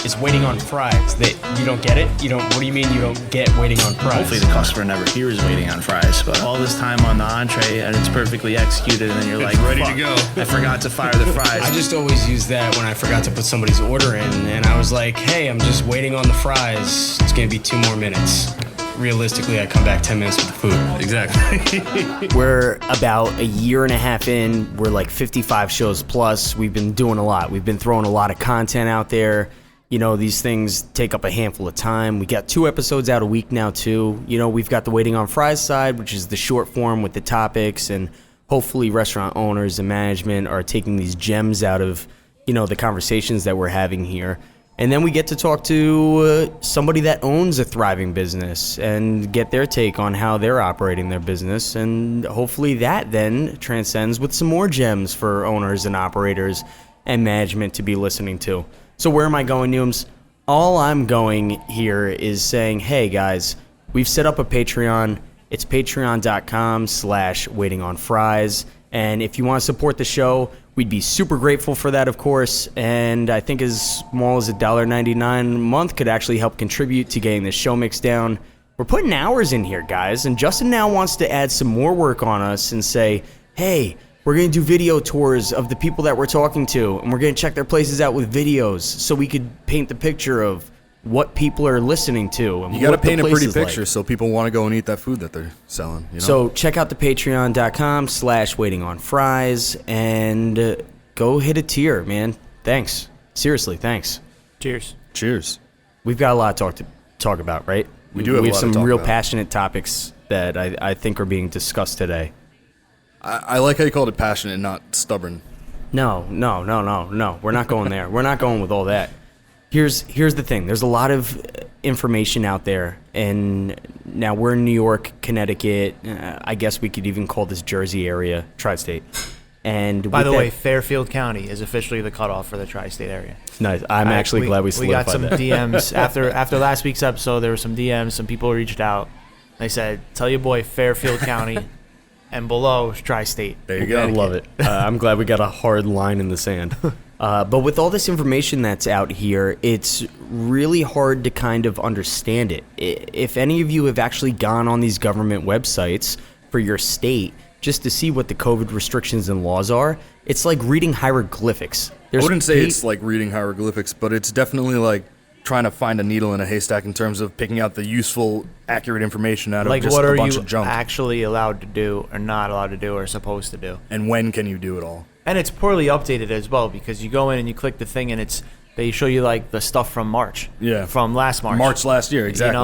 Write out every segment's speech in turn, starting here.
is waiting on fries. That you don't get it? What do you mean you don't get waiting on fries? Hopefully the customer never hears waiting on fries, but all this time on the entree and it's perfectly executed and then you're It's like, ready to "Fuck, go." I forgot to fire the fries. I just always use that when I forgot to put somebody's order in, and I was like, hey, I'm just waiting on the fries. It's gonna be 2 more minutes. Realistically, I come back 10 minutes with the food. Exactly. We're about a year and a half in. We're like 55 shows plus. We've been doing a lot. We've been throwing a lot of content out there. These things take up a handful of time. We got 2 episodes out a week now, too. We've got the Waiting on Fries side, which is the short form with the topics, and hopefully restaurant owners and management are taking these gems out of, the conversations that we're having here. And then we get to talk to somebody that owns a thriving business and get their take on how they're operating their business. And hopefully that then transcends with some more gems for owners and operators and management to be listening to. So where am I going, Nooms? All I'm going here is saying, hey guys, we've set up a Patreon. It's patreon.com/waitingonfries. And if you want to support the show, we'd be super grateful for that, of course. And I think as small as $1.99 a month could actually help contribute to getting the show mix down. We're putting hours in here, guys. And Justin now wants to add some more work on us and say, hey, we're going to do video tours of the people that we're talking to. And we're going to check their places out with videos so we could paint the picture of what people are listening to. And You got to what the paint a place pretty is picture like. so people want to go and eat that food that they're selling. So check out the patreon.com/waitingonfries and go hit a tier, man. Thanks. Seriously, thanks. Cheers. Cheers. We've got a lot to talk about, right? We do have a lot to some talk real about. passionate topics that I think are being discussed today. I like how you called it passionate and not stubborn. No. We're not going there. We're not going with all that. Here's the thing. There's a lot of information out there, and now we're in New York, Connecticut. I guess we could even call this Jersey area, tri-state. And By the way, Fairfield County is officially the cutoff for the tri-state area. nice. I'm actually glad we solidified got some that. DMs after last week's episode. There were some DMs. Some people reached out. They said, "Tell your boy Fairfield County, and below is tri-state." There you go. I love it. I'm glad we got a hard line in the sand. But with all this information that's out here, it's really hard to kind of understand it. If any of you have actually gone on these government websites for your state just to see what the COVID restrictions and laws are, it's like reading hieroglyphics. I wouldn't say it's like reading hieroglyphics, but it's definitely like trying to find a needle in a haystack in terms of picking out the useful, accurate information out of Like, just what a are bunch you of junk. actually allowed to do, or not allowed to do, or supposed to do? And when can you do it all? And it's poorly updated as well, because you go in and you click the thing, and they show you like the stuff from March. Yeah. From last March. March last year, exactly.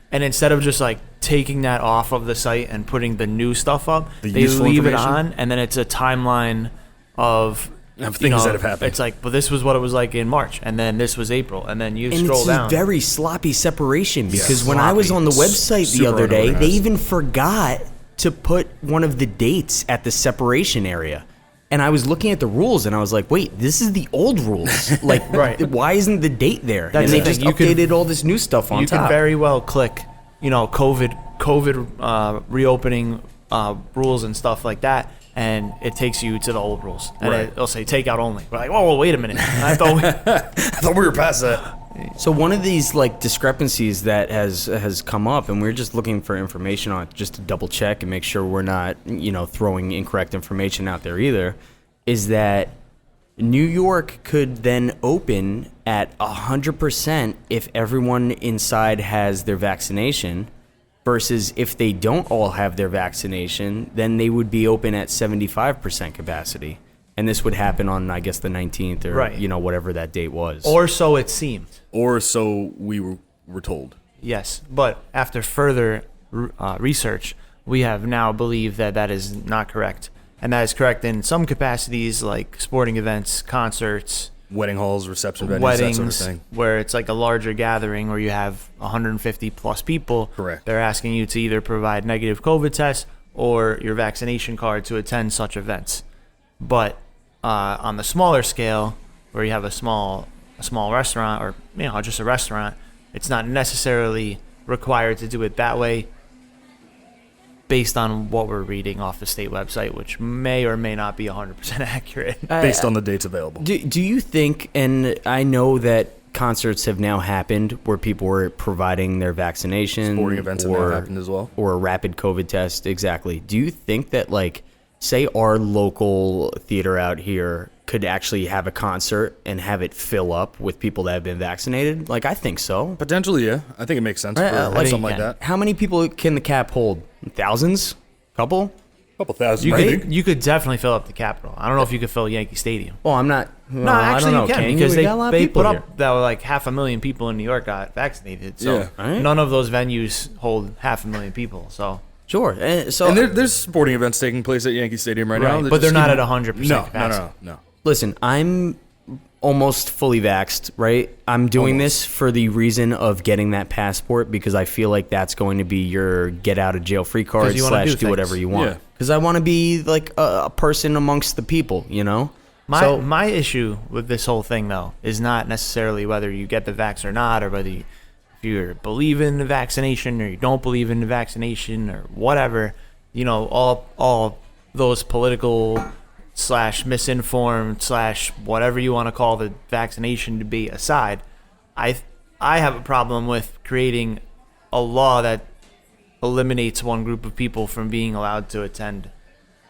And instead of just like taking that off of the site and putting the new stuff up, The they useful leave it information? on, and then it's a timeline of things that have happened. It's like, well, this was what it was like in March, and then this was April, and then you And scroll it's down. a very sloppy separation because when I was on the website the Super other day, they unorganized. even forgot to put one of the dates at the separation area. And I was looking at the rules and I was like, wait, this is the old rules. Like, Right. why isn't the date there? That's and they the just thing. You could- updated all this new stuff on you top. can very well click, COVID reopening rules and stuff like that, and it takes you to the old rules, and Right. it'll say takeout only. We're like, oh, well, wait a minute, I thought I thought we were past that. So one of these like discrepancies that has come up, and we're just looking for information on it just to double check and make sure we're not, throwing incorrect information out there either, is that New York could then open at 100% if everyone inside has their vaccination, versus if they don't all have their vaccination, then they would be open at 75% capacity. And this would happen on, I guess, the 19th or, Right. Whatever that date was. or so it seemed. Or so we were told. Yes, but after further research, we have now believed that that is not correct, and that is correct in some capacities, like sporting events, concerts, Wedding halls, reception venues, weddings, that sort of thing. where it's like a larger gathering where you have 150 plus people. Correct. They're asking you to either provide negative COVID tests or your vaccination card to attend such events. But on the smaller scale, where you have a small restaurant, or just a restaurant, it's not necessarily required to do it that way, based on what we're reading off the state website, which may or may not be 100% accurate. Based on the dates available. Do you think, and I know that concerts have now happened where people were providing their vaccination. Sporting events have now happened as well. Or a rapid COVID test. Exactly. Do you think that, like, say our local theater out here could actually have a concert and have it fill up with people that have been vaccinated? Like, I think so. Potentially, yeah. I think it makes sense Right, for like, something like that. How many people can the cap hold? Thousands? Couple? Couple thousand, You I think. could, you could definitely fill up the Capitol. I don't know if you could fill Yankee Stadium. Well, I'm not. No, actually I don't know. you can, you? because We got a lot of they people put here. up that like 500,000 people in New York got vaccinated. So Yeah. Right. none of those venues hold 500,000 people. So Sure. So And there's sporting events taking place at Yankee Stadium right now. right, but they're just not at keeping- 100% No, capacity. no. listen, I'm almost fully vaxxed, right? I'm doing this for the reason of getting that passport because I feel like that's going to be your get out of jail free card you wanna / do do whatever things. you want. Yeah. Because I want to be like a person amongst the people, you know? My issue with this whole thing, though, is not necessarily whether you get the vax or not, or whether if you believe in the vaccination or you don't believe in the vaccination or whatever. You know, all those political / misinformed / whatever you want to call the vaccination debate aside, I have a problem with creating a law that eliminates one group of people from being allowed to attend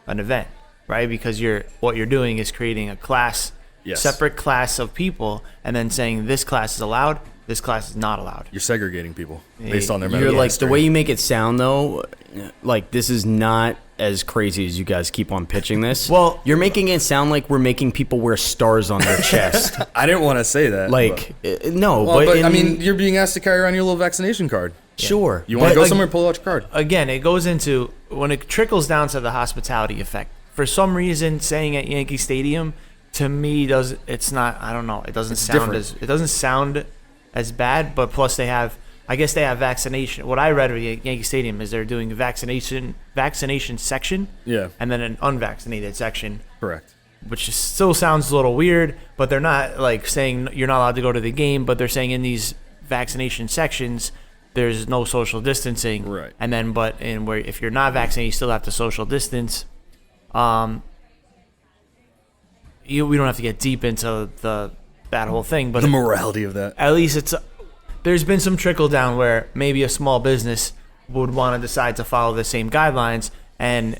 an event, right? Because what you're doing is creating a class, Yes. separate class of people, and then saying this class is allowed, this class is not allowed. You're segregating people based on their You're medical like, history. the way you make it sound, though, like this is not as crazy as you guys keep on pitching this. Well- you're making it sound like we're making people wear stars on their chest. I didn't want to say that. Like, no, but, but I mean, you're being asked to carry around your little vaccination card. sure. You want to But, go like- somewhere, pull out your card. Again, it goes into when it trickles down to the hospitality effect. For some reason, saying at Yankee Stadium to me it's not. I don't know. It doesn't sound as bad. But plus, I guess they have vaccination. What I read at Yankee Stadium is they're doing a vaccination section, Yeah. and then an unvaccinated section, Correct. which still sounds a little weird. But they're not like saying you're not allowed to go to the game. But they're saying in these vaccination sections, there's no social distancing. Right. And then, where if you're not vaccinated, you still have to social distance. We don't have to get deep into that whole thing, but The morality of that. at least there's been some trickle down where maybe a small business would want to decide to follow the same guidelines and,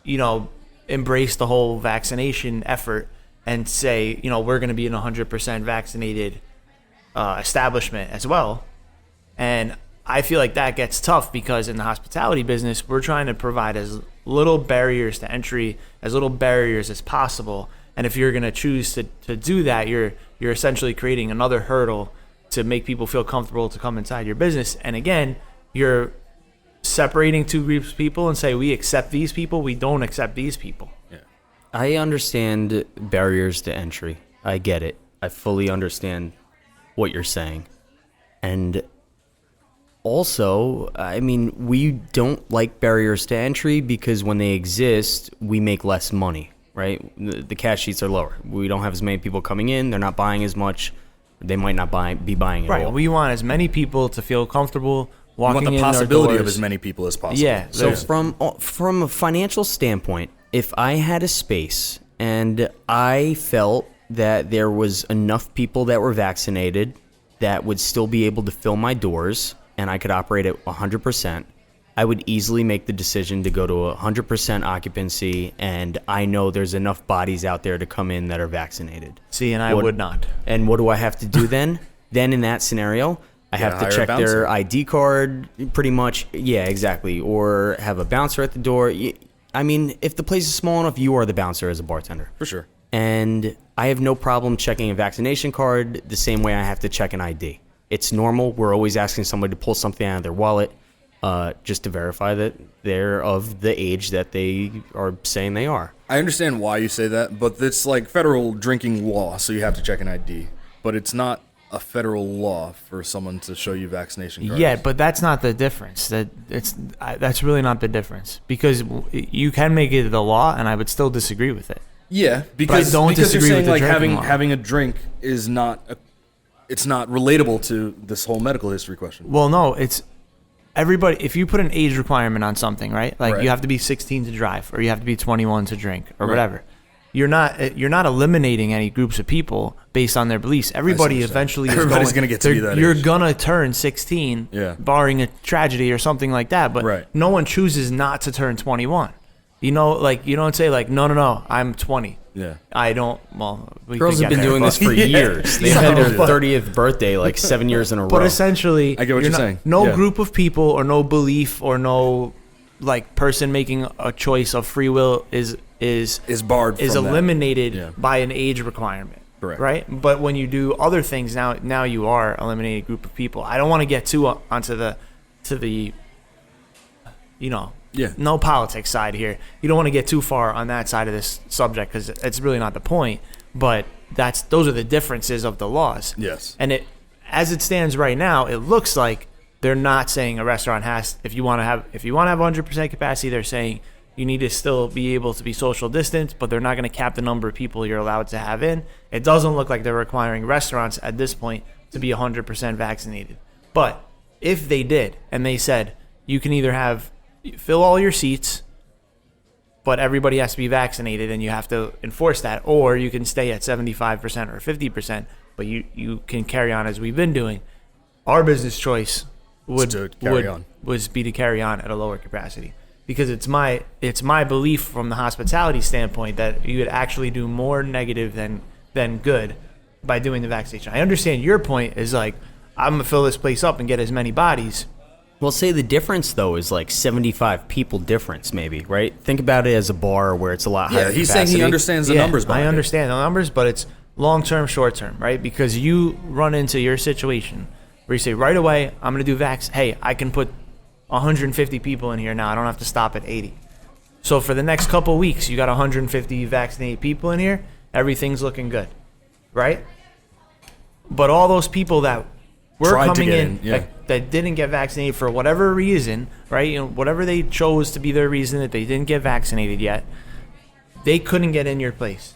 you know, embrace the whole vaccination effort and say, you know, we're going to be an 100% vaccinated establishment as well. And I feel like that gets tough because in the hospitality business, we're trying to provide as little barriers to entry, as little barriers as possible. And if you're going to choose to do that, you're essentially creating another hurdle to make people feel comfortable to come inside your business. And again, you're separating two groups of people and say, we accept these people, we don't accept these people. I understand barriers to entry. I get it. I fully understand what you're saying. And also, I mean, we don't like barriers to entry because when they exist, we make less money, right? The cash sheets are lower. We don't have as many people coming in. They're not buying as much. They might not be buying at all. Right. We want as many people to feel comfortable You walking want the in possibility their of doors. as many people as possible. Yeah. So from a financial standpoint, if I had a space and I felt that there was enough people that were vaccinated that would still be able to fill my doors and I could operate at 100%, I would easily make the decision to go to 100% occupancy, and I know there's enough bodies out there to come in that are vaccinated. See, and I would not. And what do I have to do then? Then in that scenario, I have to hire a check bouncer. their ID card pretty much. Yeah, exactly. Or have a bouncer at the door. I mean, if the place is small enough, you are the bouncer as a bartender. For sure. And I have no problem checking a vaccination card the same way I have to check an ID. It's normal. We're always asking somebody to pull something out of their wallet just to verify that they're of the age that they are saying they are. I understand why you say that, but it's like federal drinking law, so you have to check an ID. But it's not a federal law for someone to show you vaccination cards. Yeah, but that's not the difference. That's really not the difference because you can make it the law, and I would still disagree with it. Yeah, because don't because you're disagree saying with the like drinking law. having a drink is not it's not relatable to this whole medical history question. Well, no, it's everybody. If you put an age requirement on something, right? Like Right. you have to be 16 to drive, or you have to be 21 to drink, or Right. whatever. you're not eliminating any groups of people based on their beliefs. Everybody eventually Everybody's gonna get to be that you're age. gonna turn 16, barring a tragedy or something like that. But no one chooses not to turn 21. You know, like you don't say like no, I'm 20. Yeah. I don't. Well, we Girls could have get been there, doing but- this for years. They've had their 30th birthday like 7 years in a row. But essentially, I get what you're saying. No Yeah. group of people or no belief or no like person making a choice of free will is barred is from that. eliminated by an age requirement. Correct. Right? But when you do other things now you are eliminating a group of people. I don't want to get too onto the no politics side here. You don't want to get too far on that side of this subject because it's really not the point. But those are the differences of the laws. Yes. And as it stands right now, it looks like they're not saying a restaurant has. If you want to have 100% capacity, they're saying you need to still be able to be social distance, but they're not going to cap the number of people you're allowed to have in. It doesn't look like they're requiring restaurants at this point to be 100% vaccinated. But if they did, and they said you can either fill all your seats, but everybody has to be vaccinated and you have to enforce that, or you can stay at 75% or 50%, but you can carry on as we've been doing. Our business choice would be to carry on at a lower capacity, because it's my belief from the hospitality standpoint that you would actually do more negative than good by doing the vaccination. I understand your point is like, I'm gonna fill this place up and get as many bodies. Well, say the difference, though, is like 75 people difference, maybe, right? Think about it as a bar where it's a lot higher he's capacity. saying he understands the numbers behind I understand the numbers, but it's long-term, short-term, right? Because you run into your situation where you say, right away, I'm going to do vax. Hey, I can put 150 people in here now. I don't have to stop at 80. So for the next couple of weeks, you got 150 vaccinated people in here. Everything's looking good, right? But all those people that were coming in that didn't get vaccinated for whatever reason, right? You know, whatever they chose to be their reason that they didn't get vaccinated yet, they couldn't get in your place.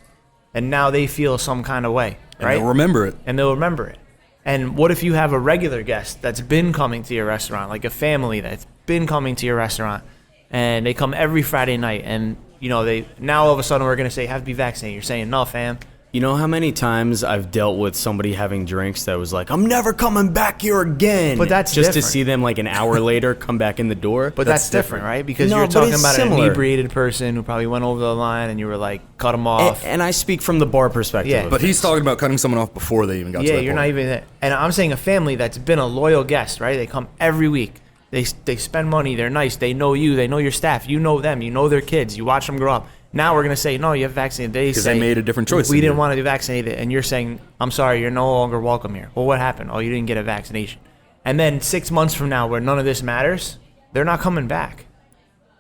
And now they feel some kind of way, right? And they'll remember it. And what if you have a regular guest that's been coming to your restaurant, like a family that's been coming to your restaurant, and they come every Friday night, and they now all of a sudden we're gonna say have to be vaccinated. You're saying no, fam. You know how many times I've dealt with somebody having drinks that was like, I'm never coming back here again. But that's just different. to see them like an hour later come back in the door. But that's different, right? Because No, you're but talking it's about similar. an inebriated person who probably went over the line, and you were like, cut them off. And I speak from the bar perspective. Yeah. of But it. he's talking about cutting someone off before they even got to that You're point. not even. And I'm saying a family that's been a loyal guest, right? They come every week. They spend money. They're nice. They know you. They know your staff. You know them. You know their kids. You watch them grow up. Now we're going to say, no, you have vaccinated. Because they made a different choice We than didn't you. want to be vaccinated. And you're saying, I'm sorry, you're no longer welcome here. Well, what happened? Oh, you didn't get a vaccination. And then 6 months from now, where none of this matters, they're not coming back.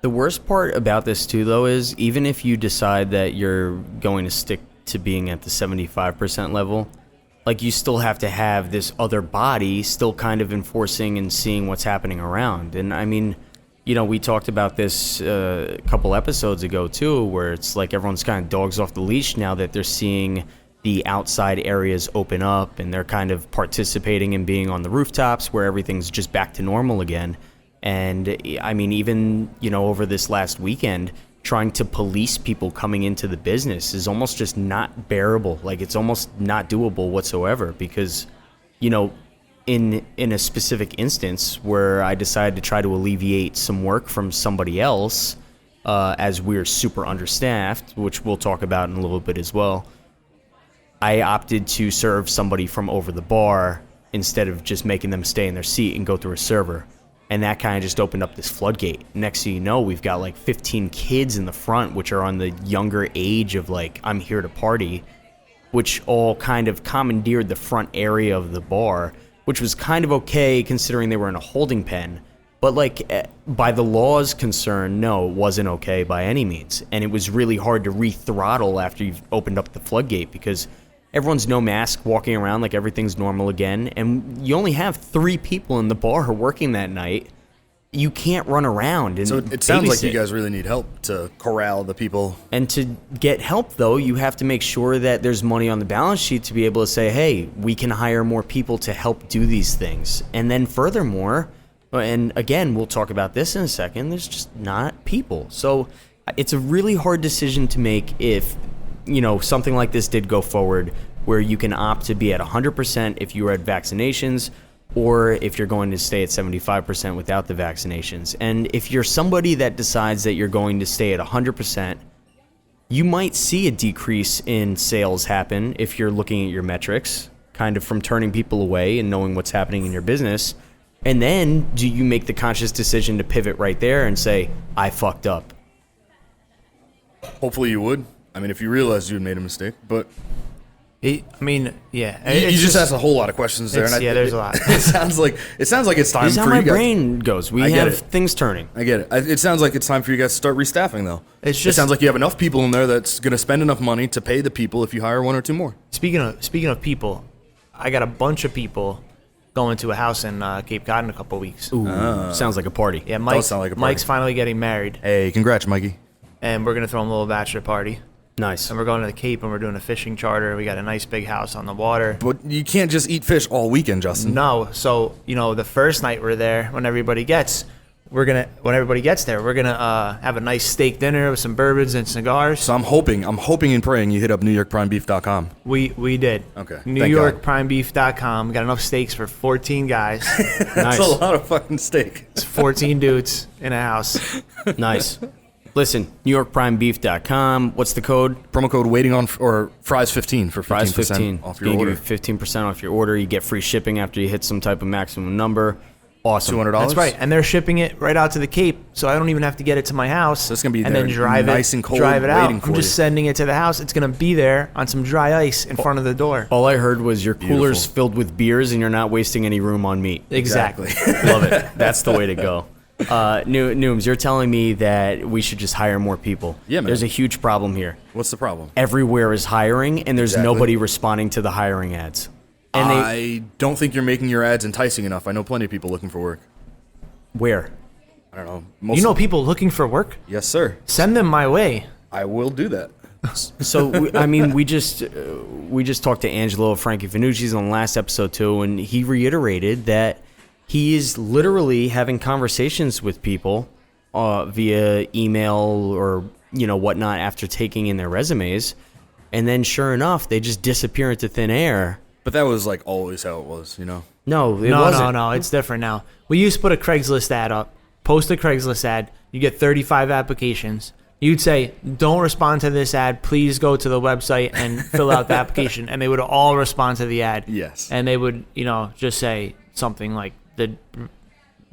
The worst part about this too, though, is even if you decide that you're going to stick to being at the 75% level, like you still have to have this other body still kind of enforcing and seeing what's happening around. And I mean, we talked about this a couple episodes ago too, where it's like everyone's kind of dogs off the leash now that they're seeing the outside areas open up and they're kind of participating in being on the rooftops where everything's just back to normal again. And I mean, even, over this last weekend, trying to police people coming into the business is almost just not bearable. Like it's almost not doable whatsoever because, in a specific instance where I decided to try to alleviate some work from somebody else, as we're super understaffed, which we'll talk about in a little bit as well, I opted to serve somebody from over the bar instead of just making them stay in their seat and go through a server. And that kind of just opened up this floodgate. Next thing you know, we've got like 15 kids in the front, which are on the younger age of like, I'm here to party, which all kind of commandeered the front area of the bar, which was kind of okay considering they were in a holding pen. But like by the law's concern, no, it wasn't okay by any means. And it was really hard to re-throttle after you've opened up the floodgate because everyone's no mask walking around like everything's normal again. And you only have 3 people in the bar working that night. You can't run around and So it sounds like you babysit. guys really need help to corral the people. And to get help, though, you have to make sure that there's money on the balance sheet to be able to say, hey, we can hire more people to help do these things. And then furthermore, and again, we'll talk about this in a second, there's just not people. So it's a really hard decision to make if something like this did go forward, where you can opt to be at 100% if you are at vaccinations, or if you're going to stay at 75% without the vaccinations. And if you're somebody that decides that you're going to stay at 100%, you might see a decrease in sales happen if you're looking at your metrics, kind of from turning people away and knowing what's happening in your business. And then do you make the conscious decision to pivot right there and say, I fucked up? Hopefully you would. I mean, if you realized you had made a mistake, but Yeah. you just asked a whole lot of questions there. There's a lot. It sounds like it's time This is how for my you guys. brain goes. We I get have it. things turning. I get it. It sounds like it's time for you guys to start restaffing, though. It's It just- sounds like you have enough people in there that's going to spend enough money to pay the people if you hire one or two more. Speaking of people, I got a bunch of people going to a house in Cape Cod in a couple weeks. Ooh, sounds like a party. Yeah, sound like a party. Mike's finally getting married, Hey, congrats, Mikey. and we're gonna throw him a little bachelor party. Nice. And we're going to the Cape, and we're doing a fishing charter. We got a nice big house on the water. But you can't just eat fish all weekend, Justin. No, so the first night we're there, when everybody gets there, we're gonna have a nice steak dinner with some bourbons and cigars. So I'm hoping and praying you hit up NewYorkPrimeBeef.com. We did. Okay, thank God. NewYorkPrimeBeef.com. We got enough steaks for 14 guys. That's Nice. a lot of fucking steak. It's 14 dudes in a house. Nice. Listen, NewYorkPrimeBeef.com. What's the code? Promo code waiting on or fries 15 for 15% Fries 15. off your Gonna order. give you 15% off your order. You get free shipping after you hit some type of maximum number. Awesome. $200. That's right, and they're shipping it right out to the Cape, so I don't even have to get it to my house. So it's gonna be and there then drive nice it, and cold, drive it out. waiting for I'm just you. sending it to the house. It's gonna be there on some dry ice in front of the door. All I heard was your cooler's Beautiful. filled with beers and you're not wasting any room on meat. Exactly. Love it. That's the way to go. Nooms, you're telling me that we should just hire more people. Yeah, man. There's a huge problem here. What's the problem? Everywhere is hiring, and there's Exactly. nobody responding to the hiring ads. And I don't think you're making your ads enticing enough. I know plenty of people looking for work. where? I don't know. People looking for work? Yes, sir. Send them my way. I will do that. So we just talked to Angelo Frankie Finucci's on the last episode too, and he reiterated that he is literally having conversations with people via email or whatnot after taking in their resumes, and then sure enough they just disappear into thin air. But that was like always how it was, you know. No, it wasn't. No, it's different now. We used to put a Craigslist ad up, post a Craigslist ad, you get 35 applications. You'd say, don't respond to this ad, please go to the website and fill out the application. And they would all respond to the ad. Yes. And they would, just say something like, that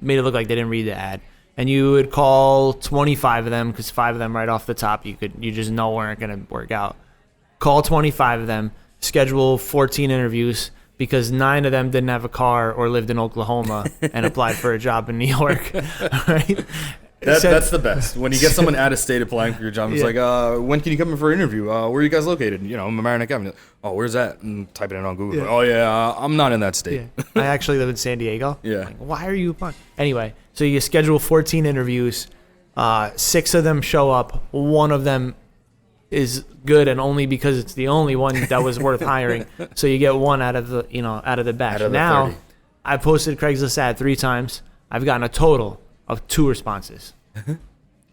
made it look like they didn't read the ad. And you would call 25 of them, because 5 of them right off the top you just know weren't going to work out. Call 25 of them, schedule 14 interviews, because 9 of them didn't have a car or lived in Oklahoma and applied for a job in New York. Right? That's the best. When you get someone out of state applying for your job, it's Yeah. like, when can you come in for an interview? Where are you guys located? Mamaroneck Avenue. Oh, where's that? And type it in on Google. Yeah. Oh, yeah, I'm not in that state. Yeah. I actually live in San Diego. Yeah. Like, why are you applying? Anyway, so you schedule 14 interviews. 6 of them show up. 1 of them is good, and only because it's the only one that was worth hiring. So you get 1 out of the batch. Out of the Now, 30. I posted Craigslist ad 3 times. I've gotten a total of 2 responses.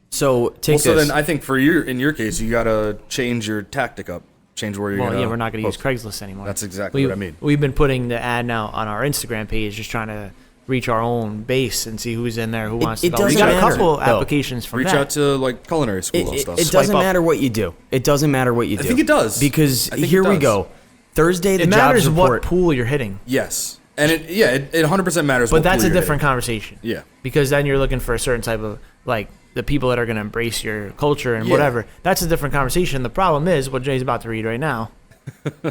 So take So this. then I think in your case, you gotta change your tactic up. Change where you're Well, gonna. yeah, we're not going to use post. Craigslist anymore. That's exactly what I mean. We've been putting the ad now on our Instagram page, just trying to reach our own base and see who's in there, who wants to it go. We doesn't got a matter, couple though. applications from Reach that. out to like culinary school and stuff. It Swipe doesn't up. matter what you do. It doesn't matter what you do. I think it does. Because I think here it we does. go. Thursday, the It jobs matters what report. pool you're hitting, Yes, and it 100% matters. but what that's pool a you're different hitting. conversation. Yeah. Because then you're looking for a certain type of, like, the people that are going to embrace your culture and Yeah. whatever. That's a different conversation. The problem is what Jay's about to read right now.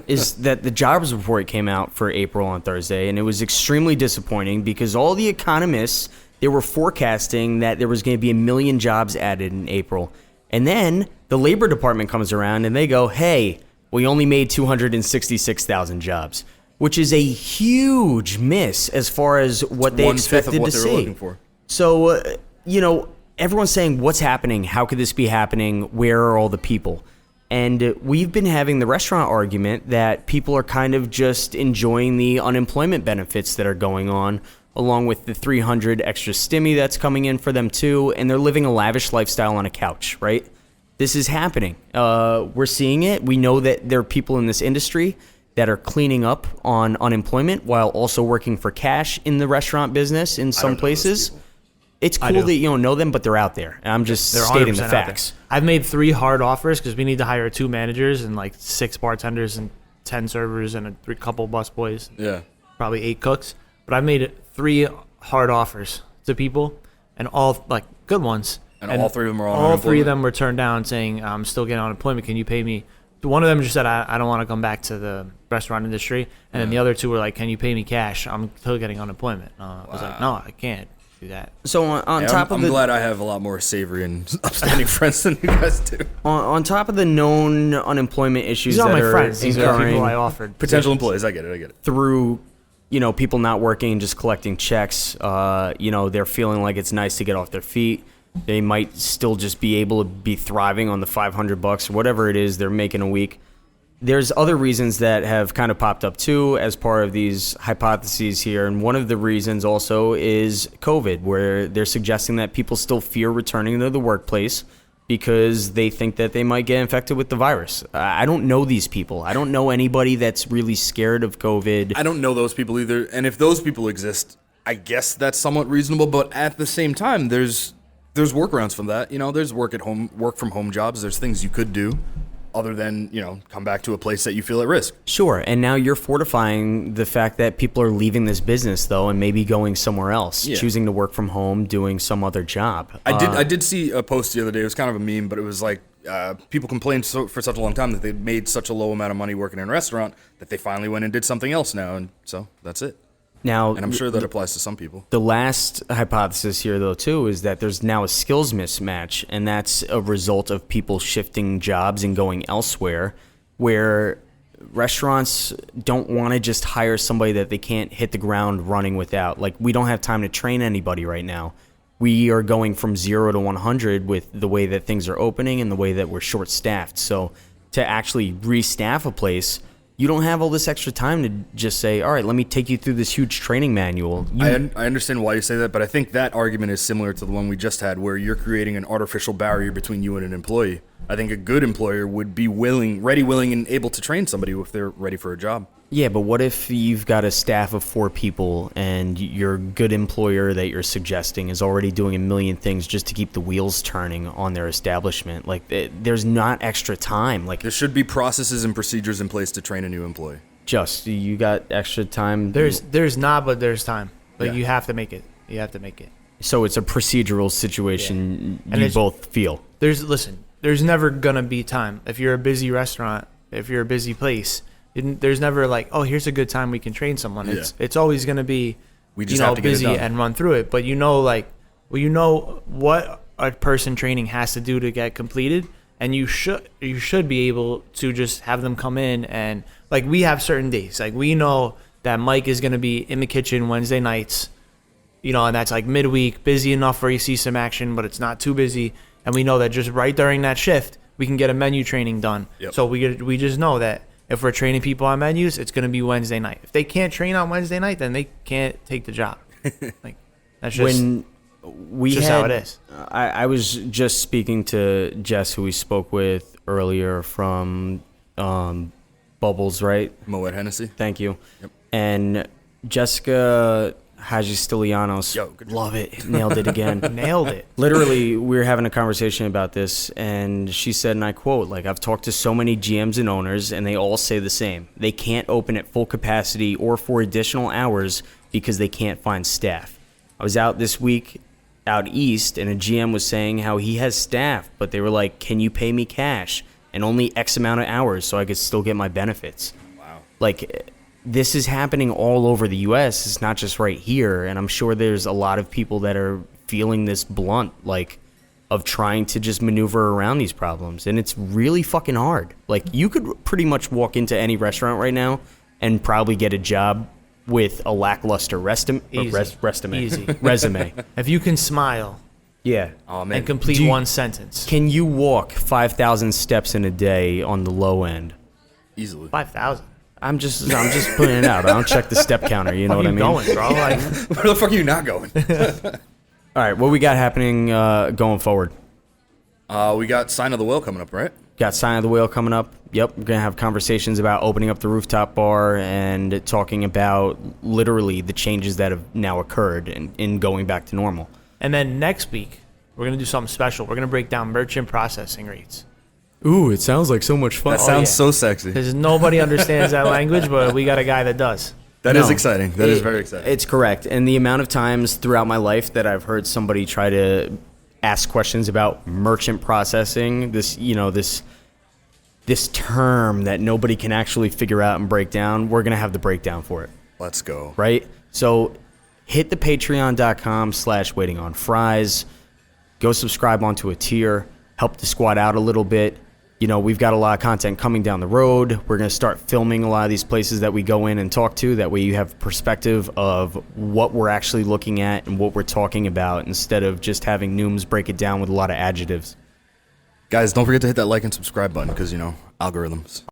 Is that the jobs report came out for April on Thursday, and it was extremely disappointing because all the economists, they were forecasting that there was going to be 1 million jobs added in April. And then the Labor Department comes around and they go, hey, we only made 266,000 jobs, which is a huge miss as far as what they 1/5 expected of what to they were see. looking for. So, everyone's saying, what's happening? How could this be happening? Where are all the people? And we've been having the restaurant argument that people are kind of just enjoying the unemployment benefits that are going on, along with the 300 extra stimmy that's coming in for them too, and they're living a lavish lifestyle on a couch, right? This is happening. We're seeing it. We know that there are people in this industry that are cleaning up on unemployment while also working for cash in the restaurant business in some places. It's cool that you don't know them, but they're out there. And I'm just stating the facts. I've made 3 hard offers because we need to hire 2 managers and like 6 bartenders and 10 servers and a couple busboys. Yeah. Probably 8 cooks. But I've made 3 hard offers to people, and all like good ones. And all 3 of them are on all unemployment? 3 of them were turned down, saying I'm still getting unemployment. Can you pay me? One of them just said I don't want to come back to the restaurant industry, and then the other 2 were like, can you pay me cash? I'm still getting unemployment. I was like, no, I can't do that. So on top of I'm glad I have a lot more savory and upstanding friends than you guys do. On top of the known unemployment issues These are that my are friends. These are people I incurring offered Potential positions. employees, I get it. through, people not working and just collecting checks, they're feeling like it's nice to get off their feet. They might still just be able to be thriving on the $500 or whatever it is they're making a week. There's other reasons that have kind of popped up too as part of these hypotheses here. And one of the reasons also is COVID, where they're suggesting that people still fear returning to the workplace because they think that they might get infected with the virus. I don't know these people. I don't know anybody that's really scared of COVID. I don't know those people either. And if those people exist, I guess that's somewhat reasonable. But at the same time, there's workarounds from that. There's work from home jobs. There's things you could do other than, come back to a place that you feel at risk. Sure, and now you're fortifying the fact that people are leaving this business, though, and maybe going somewhere else, choosing to work from home, doing some other job. I did see a post the other day. It was kind of a meme, but it was like people complained for such a long time that they made such a low amount of money working in a restaurant that they finally went and did something else now, and so that's it. Now, And I'm sure that applies to some people. the last hypothesis here, though, too, is that there's now a skills mismatch, and that's a result of people shifting jobs and going elsewhere, where restaurants don't want to just hire somebody that they can't hit the ground running without. Like, we don't have time to train anybody right now. We are going from 0 to 100 with the way that things are opening and the way that we're short-staffed. So to actually restaff a place, you don't have all this extra time to just say, all right, let me take you through this huge training manual. I understand why you say that, but I think that argument is similar to the one we just had, where you're creating an artificial barrier between you and an employee. I think a good employer would be ready, willing, and able to train somebody if they're ready for a job. Yeah, but what if you've got a staff of 4 people and your good employer that you're suggesting is already doing a million things just to keep the wheels turning on their establishment? Like, there's not extra time. Like, There should be processes and procedures in place to train a new employee. you got extra time. There's not, but there's time. But Yeah. you have to make it. You have to make it. So it's a procedural situation. And You it's- both feel. There's never gonna be time. If you're a busy restaurant, if you're a busy place, there's never like, oh, here's a good time we can train someone. Yeah. It's always gonna be, We just have to get it busy done. and run through it. But what a person training has to do to get completed, and you should be able to just have them come in and like we have certain days. Like we know that Mike is gonna be in the kitchen Wednesday nights, and that's like midweek, busy enough where you see some action, but it's not too busy. And we know that just right during that shift, we can get a menu training done. Yep. So we just know that if we're training people on menus, it's going to be Wednesday night. If they can't train on Wednesday night, then they can't take the job. Like that's just When we just had, how it is. I was just speaking to Jess, who we spoke with earlier from Bubbles, right? Moet Hennessy. Thank you. Yep. And Jessica Hagistilianos, Yo, good job. love it, nailed it again. Nailed it. Literally, we were having a conversation about this, and she said, and I quote, like, I've talked to so many GMs and owners, and they all say the same. They can't open at full capacity or for additional hours because they can't find staff. I was out this week out east, and a GM was saying how he has staff, but they were like, can you pay me cash? And only X amount of hours so I could still get my benefits. Wow. Like, this is happening all over the U.S. It's not just right here, and I'm sure there's a lot of people that are feeling this blunt, like, of trying to just maneuver around these problems, and it's really fucking hard. Like, you could pretty much walk into any restaurant right now and probably get a job with a lackluster resume. Easy. Resume. If you can smile Yeah. Oh man. and complete Do you- one sentence, Can you walk 5,000 steps in a day on the low end? Easily. 5,000. I'm just putting it out. I don't check the step counter. You know what I mean? Going, bro? Like, Where the fuck are you not going? All right, what we got happening going forward? We got Sign of the Whale coming up, right? Got Sign of the Whale coming up. Yep, we're going to have conversations about opening up the rooftop bar and talking about literally the changes that have now occurred in going back to normal. And then next week, we're going to do something special. We're going to break down merchant processing rates. Ooh, it sounds like so much fun. That sounds so sexy. Because nobody understands that language, but we got a guy that does. That is exciting. That is very exciting. It's correct. And the amount of times throughout my life that I've heard somebody try to ask questions about merchant processing, this term that nobody can actually figure out and break down, we're going to have the breakdown for it. Let's go. Right? So hit the patreon.com/waitingonfries. Go subscribe onto a tier. Help the squad out a little bit. We've got a lot of content coming down the road. We're going to start filming a lot of these places that we go in and talk to. That way you have perspective of what we're actually looking at and what we're talking about instead of just having Nooms break it down with a lot of adjectives. Guys, don't forget to hit that like and subscribe button because, algorithms.